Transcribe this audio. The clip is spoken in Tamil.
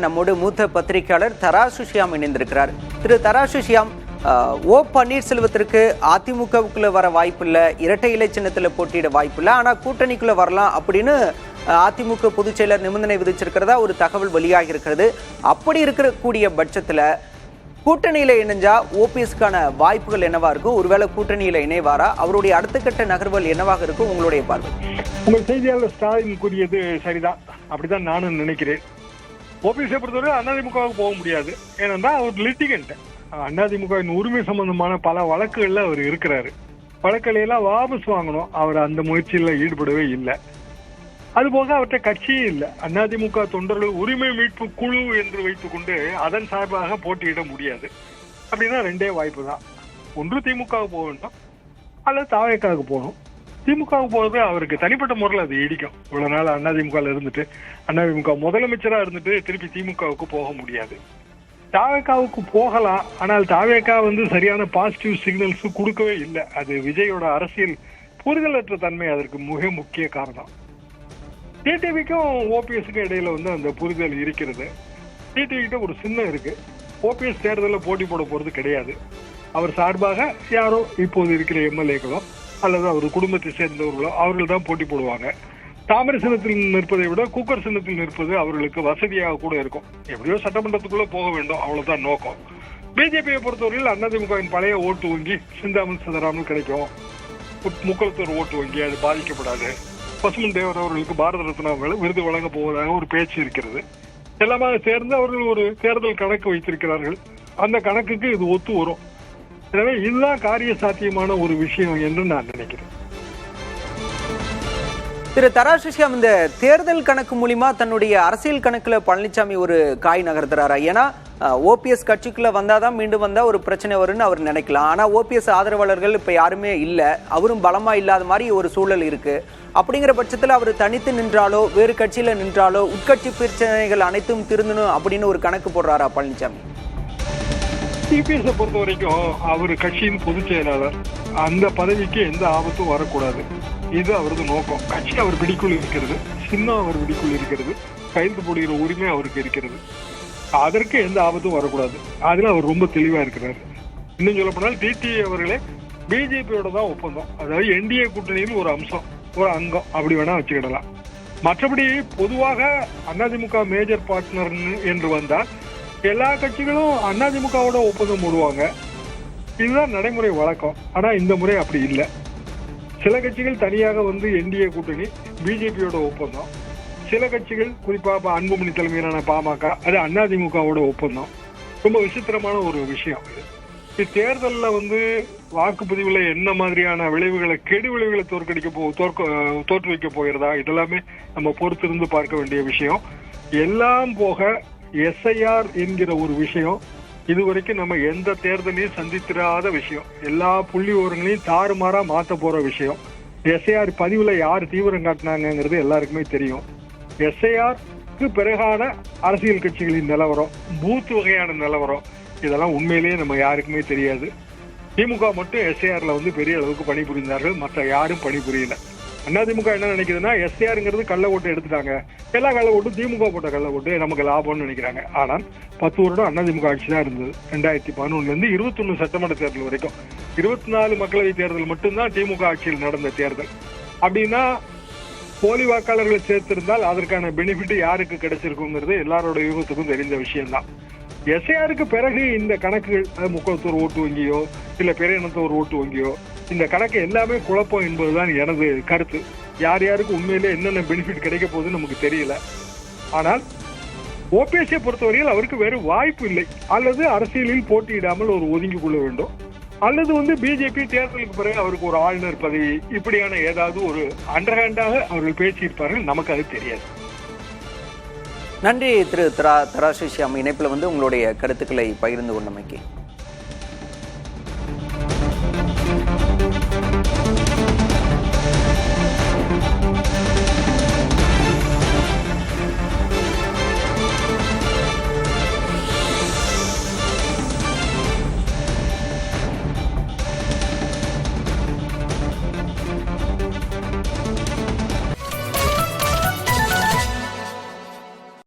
நம்மோடு மூத்த பத்திரிகையாளர் தராசு ஷியாம் இணைந்திருக்கிறார். திரு தராசு ஷியாம், ஓ பன்னீர்செல்வத்திற்கு அதிமுகவுக்குள்ள வர வாய்ப்பில்லை, இரட்டை இலை சின்னத்தில் போட்டியிட வாய்ப்பில்லை, ஆனால் கூட்டணிக்குள்ள வரலாம் அப்படின்னு அதிமுக பொதுச் செயலர் நிபந்தனை விதிச்சிருக்கிறதா ஒரு தகவல் வெளியாகி இருக்கிறது. அப்படி இருக்கக்கூடிய பட்சத்தில் கூட்டணியில இணைஞ்சா ஓபிஎஸ்க்கான வாய்ப்புகள் என்னவா இருக்கும்? ஒருவேளை கூட்டணியில இணைவாரா? அவருடைய அடுத்த கட்ட நகர்வுகள் என்னவாக இருக்கும்? உங்களுடைய பார்வை. உங்கள் செய்தியாளர் ஸ்டாலின் கூறியது சரிதான், அப்படிதான் நானும் நினைக்கிறேன். ஓபிஎஸ்ஐ பொறுத்தவரை அதிமுகவுக்கு போக முடியாது. ஏனென்றா அவர் லிட்டிகன்ட். அதிமுகவின் உரிமை சம்பந்தமான பல வழக்குகள்ல அவர் இருக்கிறாரு. வழக்குகளை எல்லாம் வாபஸ் வாங்கணும். அவர் அந்த முயற்சியில ஈடுபடவே இல்லை. அதுபோக அவர்கிட்ட கட்சியே இல்லை. அதிமுக தொண்டர்கள் உரிமை மீட்பு குழு என்று வைத்துக் கொண்டு அதன் சார்பாக போட்டியிட முடியாது. அப்படின்னா ரெண்டே வாய்ப்பு தான். ஒன்று திமுகவுக்கு போக வேண்டும், அல்லது தாவேக்காவுக்கு போகணும். திமுகவுக்கு போகிறது அவருக்கு தனிப்பட்ட முறையில் அது இடிக்கும். இவ்வளவு நாள் அதிமுகவில் இருந்துட்டு அதிமுக முதலமைச்சராக இருந்துட்டு திருப்பி திமுகவுக்கு போக முடியாது. தாவேக்காவுக்கு போகலாம், ஆனால் தாவேக்கா சரியான பாசிட்டிவ் சிக்னல்ஸ் கொடுக்கவே இல்லை. அது விஜயோட அரசியல் புரிதலற்ற தன்மை அதற்கு மிக முக்கிய காரணம். டிடிவிக்கும் ஓபிஎஸ்க்கும் இடையில அந்த புரிதல் இருக்கிறது. டிடிவிக்கிட்ட ஒரு சின்னம் இருக்கு. ஓபிஎஸ் தேர்தலில் போட்டி போட போறது கிடையாது. அவர் சார்பாக யாரோ இப்போது இருக்கிற எம்எல்ஏக்களோ அல்லது அவர் குடும்பத்தை சேர்ந்தவர்களோ அவர்கள் தான் போட்டி போடுவாங்க. தாமரை சின்னத்தில் நிற்பதை விட குக்கர் சின்னத்தில் நிற்பது அவர்களுக்கு வசதியாக கூட இருக்கும். எப்படியோ சட்டமன்றத்துக்குள்ள போக வேண்டும், அவ்வளவுதான் நோக்கம். பிஜேபியை பொறுத்தவரையில் அதிமுகவின் பழைய ஓட்டு வங்கி சிந்தாமல் சிதறாமல் கிடைக்கும். முக்களத்தூர் ஓட்டு வங்கி அது பாதிக்கப்படாது. பசுமன் தேவர் அவர்களுக்கு பாரத ரத்னா விருது வழங்க போவதாக ஒரு பேச்சு இருக்கிறது. எல்லாமே சேர்ந்து அவர்கள் ஒரு தேர்தல் கணக்கு வைத்திருக்கிறார்கள். அந்த கணக்குக்கு இது ஒத்து வரும். எனவே இதுதான் காரிய சாத்தியமான ஒரு விஷயம் என்று நான் நினைக்கிறேன். திரு தராசு ஷியாம், இந்த தேர்தல் கணக்கு மூலியமா தன்னுடைய அரசியல் கணக்குல பழனிசாமி ஒரு காய் நகர்த்துறாரா? ஏன்னா ஓபிஎஸ் கட்சிக்குள்ள வந்தாதான் மீண்டும் வந்தா ஒரு பிரச்சனை வரும்னு அவர் நினைக்கலாம். ஆனா ஓபிஎஸ் ஆதரவாளர்கள் இப்ப யாருமே இல்ல, அவரும் பலமா இல்லாத மாதிரி ஒரு சூழல் இருக்கு. அப்படிங்கிற பட்சத்துல அவர் தனித்து நின்றாலோ வேறு கட்சியில நின்றாலோ உட்கட்சி பிரச்சனைகள் அனைத்தும் திருந்தணும் அப்படின்னு ஒரு கணக்கு போடுறாரா பழனிசாமி? டிபிஎஸ் பொறுத்த வரைக்கும் அவர் கட்சியின் பொதுச் செயலாளர். அந்த பதவிக்கு எந்த ஆபத்தும் வரக்கூடாது. இது அவரது நோக்கம். கட்சி அவர் பிடிக்குள் இருக்கிறது, சின்னம் அவர் பிடிக்குள் இருக்கிறது, கைது போடுகிற உரிமை அவருக்கு இருக்கிறது. அதற்கு எந்த ஆபத்தும் வரக்கூடாது. அதுல அவர் ரொம்ப தெளிவா இருக்கிறார். இன்னும் சொல்ல போனால் டிடி அவர்களே பிஜேபியோட தான் ஒப்பந்தம். அதாவது என்டிஏ கூட்டணியில் ஒரு அம்சம், ஒரு அங்கம், அப்படி வேணா வச்சுக்கிடலாம். மற்றபடி பொதுவாக அதிமுக மேஜர் பார்ட்னர் என்று வந்தால் எல்லா கட்சிகளும் அதிமுகவோட ஒப்பந்தம் போடுவாங்க. இதுதான் நடைமுறை வழக்கம். ஆனா இந்த முறை அப்படி இல்லை. சில கட்சிகள் தனியாக என்டிஏ கூட்டணி பிஜேபியோட ஒப்பந்தம். சில கட்சிகள் குறிப்பா அன்புமணி தலைமையிலான பாமக அது அதிமுகவோட ஒப்பந்தம். ரொம்ப விசித்திரமான ஒரு விஷயம். தேர்தலில் வாக்குப்பதிவுல என்ன மாதிரியான விளைவுகளை, கெடு விளைவுகளை தோற்று வைக்க போகிறதா, இதெல்லாமே நம்ம பொறுத்திருந்து பார்க்க வேண்டிய விஷயம். எல்லாம் போக எஸ்ஐஆர் என்கிற ஒரு விஷயம் இதுவரைக்கும் நம்ம எந்த தேர்தலையும் சந்தித்திராத விஷயம். எல்லா புள்ளி விவரங்களையும் தாறுமாறா மாற்ற போற விஷயம். எஸ்ஐஆர் பதிவுல யார் தீவிரம் காட்டினாங்கிறது எல்லாருக்குமே தெரியும். எஸ்ஐஆருக்கு பிறகான அரசியல் கட்சிகளின் நிலவரம், பூத் வகையான நிலவரம், இதெல்லாம் உண்மையிலேயே நம்ம யாருக்குமே தெரியாது. திமுக மட்டும் எஸ்ஐஆர்ல பெரிய அளவுக்கு பணிபுரிந்தார்கள், மற்ற யாரும் பணிபுரியல. அதிமுக என்ன நினைக்குதுன்னா எஸ்ஐஆருங்கிறது கள்ள ஓட்டு எடுத்துட்டாங்க, எல்லா கள்ள ஓட்டும் திமுக போட்ட கள்ள ஓட்டு நமக்கு லாபம்னு நினைக்கிறாங்க. ஆனால் 10 வருடம் அதிமுக ஆட்சி தான் இருந்தது. 2011 21 சட்டமன்ற தேர்தல் வரைக்கும் 24 மக்களவை தேர்தல் மட்டும்தான் திமுக ஆட்சியில் நடந்த தேர்தல். அப்படின்னா போலி வாக்காளர்களை சேர்த்திருந்தால் அதற்கான பெனிஃபிட் யாருக்கு கிடைச்சிருக்குங்கிறது எல்லாரோட யூகத்துக்கும் தெரிந்த விஷயம்தான். எஸ்ஐஆருக்கு பிறகு இந்த கணக்குகள் முக்களத்தூர் ஓட்டு வங்கியோ இல்ல பெரியநத்தூர் ஓட்டு வங்கியோ இந்த கணக்கு எல்லாமே குழப்பம் என்பதுதான் எனது கருத்து. யார் யாருக்கு உண்மையிலே என்னென்ன பெனிஃபிட் கிடைக்க போகுதுன்னு நமக்கு தெரியல. ஆனால் ஓபிஎஸ்ஐ பொறுத்தவரையில் அவருக்கு வேறு வாய்ப்பு இல்லை. அல்லது அரசியலில் போட்டியிடாமல் ஒரு ஒதுங்கி கொள்ள வேண்டும், அல்லது பிஜேபி தேர்தலுக்கு பிறகு அவருக்கு ஒரு ஆளுநர் பதவி, இப்படியான ஏதாவது ஒரு அண்டர்ஹேண்டாக அவர்கள் பேசியிருப்பார்கள். நமக்கு அது தெரியாது. நன்றி திரு தராசு ஷியாம், இணைப்பில் உங்களுடைய கருத்துக்களை பகிர்ந்து கொண்டமைக்கு.